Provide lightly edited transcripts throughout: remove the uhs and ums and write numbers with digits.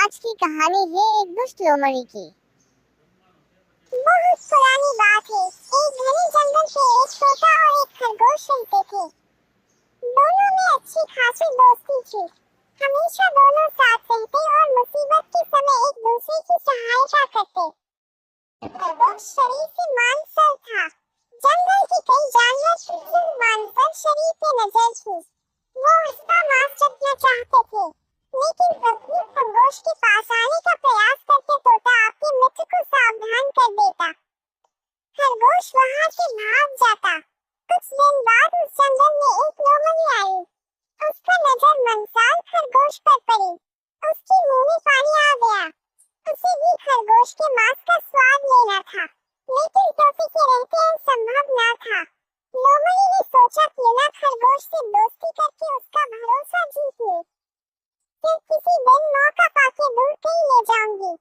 आज की कहानी है एक दुष्ट लोमड़ी की। बहुत पुरानी बात है। एक घने जंगल पे एक तोता और एक खरगोश रहते थे। दोनों में अच्छी खासी दोस्ती थी। हमेशा दोनों साथ रहते और मुसीबत के समय एक दूसरे की सहायता करते। खरगोश शरीर से मांसल था। जंगल के कई जानवर मांसल शरीर पे नजर थी। वो उसका मांस चखना चाहते थे, लेकिन कभी खरगोश के पास आने का प्रयास करके तोता आपके मित्र को सावधान कर देता। खरगोश वहां से भाग जाता। कुछ दिन बाद उस जंगल में एक लोमड़ी आई। उसका नजर मंसाल खरगोश पर पड़ी। उसके मुंह में पानी आ गया। उसे भी खरगोश के मांस का स्वाद लेना था, लेकिन तोते के रहते संभव न था। लोमड़ी ने सोचा क्यों न खरगोश से दोस्ती करके उसका भरोसा जीत ले। फिर किसी दिन मौका पाके दूर कहीं ले जाऊंगी,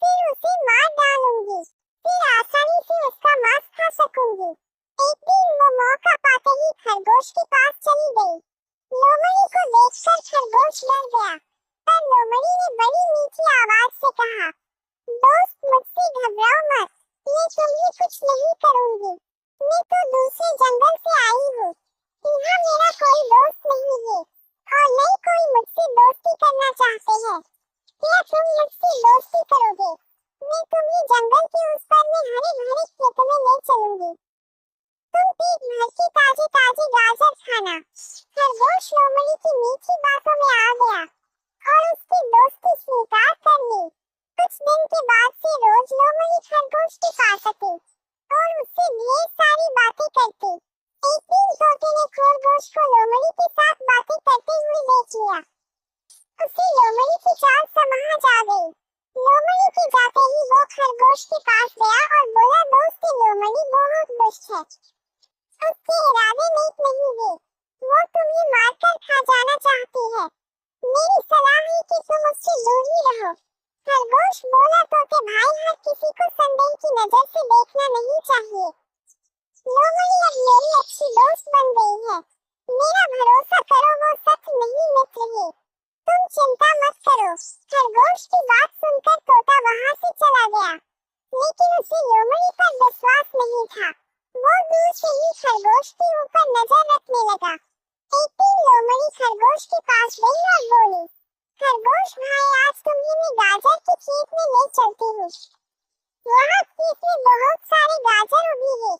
फिर उसे मार डालूंगी, फिर आसानी से उसका मांस खा सकूंगी। एक दिन वो मौका पाते ही खरगोश के पास चली गई। लोमड़ी को देखकर खरगोश डर गया, पर लोमड़ी ने बड़ी मीठी आवाज से कहा, दोस्त मुझसे घबराओ मत, मैं तुम्हें कुछ नहीं करूंगी। मैं तो दूसरे जंगल से आई हूँ। यहाँ मेरा कोई दोस्त नहीं है और न कोई मुझसे दोस्ती करना चाहते हैं। क्या तुम मुझसे दोस्ती करोगे? मैं तुम्हें जंगल के उस पार में हरे भरे खेतों में ले चलूंगी। तुम पेट भर के ताजे ताजे गाजर खाना। खरगोश लोमड़ी की मीठी बातों में आ गया और उसकी दोस्ती स्वीकार कर ली। कुछ दिन के बाद से रोज लोमड़ी खरगोश के पास आती और उससे ढेर सारी बातें करती। एक दिन तोते ने खरगोश को लोमड़ी के साथ बातें करते हुए देख लिया। उसे लोमड़ी की चाल समझ आ गई। लोमड़ी के जाते ही वो खरगोश के पास गया और बोला, दोस्त लोमड़ी बहुत दुष्ट है। उसके इरादे नेक नहीं है। वो तुम्हें मारकर खा जाना चाहती है। मेरी सलाह है कि तुम उससे दूर ही रहो। खरगोश बोला, तोते भाई, हर किसी को संदेह की नजर से देखना नहीं चाहिए। लोमड़ी अब मेरी अच्छी दोस्त बन गई है। मेरा भरोसा करो, वो सच नहीं मित्र है। तुम चिंता मत करो। खरगोश की बात सुनकर तोता वहां से चला गया, लेकिन उसे लोमड़ी पर विश्वास नहीं था। वो दूर से ही खरगोश के ऊपर नजर रखने लगा। एक दिन लोमड़ी खरगोश के पास गई और बोली, खरगोश भाई, आज तुम्हें मैं गाजर के खेत में ले चलती हूँ। वहाँ खेत में बहुत सारे गाजर उगी है।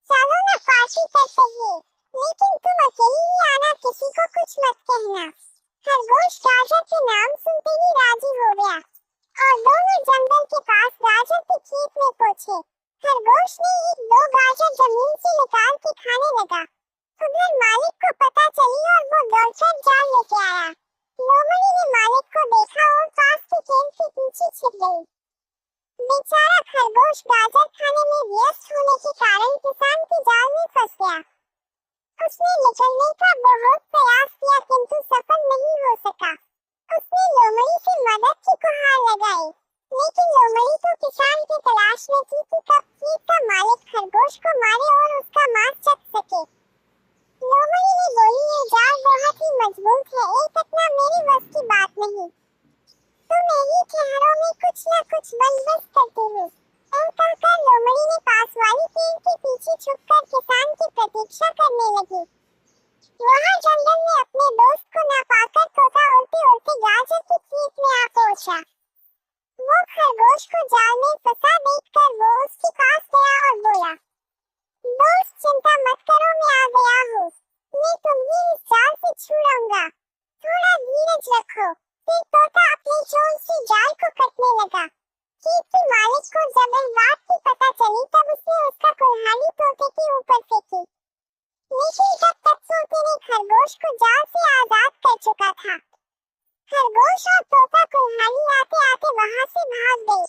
चलो ना पार्टी करते हैं, लेकिन तुम अकेली ही आना, किसी को कुछ मत कहना। खरगोश गाजर के नाम सुनते ही राजी हो गया और दोनों जंगल के पास गाजर के खेत में पहुंचे। खरगोश ने एक दो गाजर जमीन से निकाल के खाने लगा। उधर मालिक को पता चली और वो दौड़कर जाल लेके आया। लोमड़ी ने मालिक को देखा और पास के खेत के पीछे छिप गई। बेचारा खरगोश गाजर खाने में व्यस्त होने के कारण किसान के जाल में फंस गया। उसने निकलने का बहुत प्रयास किया, किंतु सफल नहीं हो सका। उसने लोमड़ी से मदद की गुहार लगाई, लेकिन लोमड़ी तो किसान की तलाश में थी कि कब खेत का मालिक खरगोश को मारे और उसका मांस चख सके। लोमड़ी ने बोली, ये जाल बहुत ही मजबूत है, एक इतना मेरे बस की बात नहीं। तो मेरी चेहरों में कुछ न कुछ बंदोबस्त करती हूँ। कहकर लोमड़ी ने पास वाली पेड़ के पीछे छुपकर किसान की प्रतीक्षा करने लगी। वहाँ जंगल में अपने दोस्त को न पाकर तोता उड़ते उड़ते गाजर के खेत में आ पहुँचा। वो खरगोश को जाल में फंसा देखकर वो उसके पास गया और बोला, दोस्त चिंता मत करो, मैं आ गया हूँ। मैं तुम्हें इस जाल से छुड़ाऊंगा, थोड़ा धीरज रखो। फिर तोता अपने चोंच से जाल को कटने लगा। खेत के मालिक को जब इस बात की पता चली, तब उसने उसका कुल्हाड़ी तोते के ऊपर फेंकी, लेकिन तब तक तोते ने खरगोश को जाल से आजाद कर चुका था। खरगोश और तोता कुल्हाड़ी आते आते वहां से भाग गए,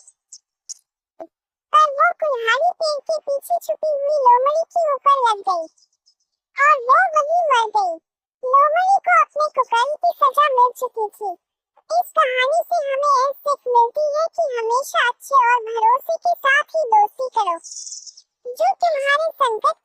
पर वो कुल्हाड़ी पेड़ के पीछे छुपी हुई लोमड़ी के ऊपर लग गई और वो वहीं मर गई। लोमड़ी को अपने कुकर्म की सजा मिल चुकी थी। इस कहानी से हमें यह सीख मिलती है कि हमेशा अच्छे और भरोसे के साथ ही दोस्ती करो। जो तुम्हारे संकट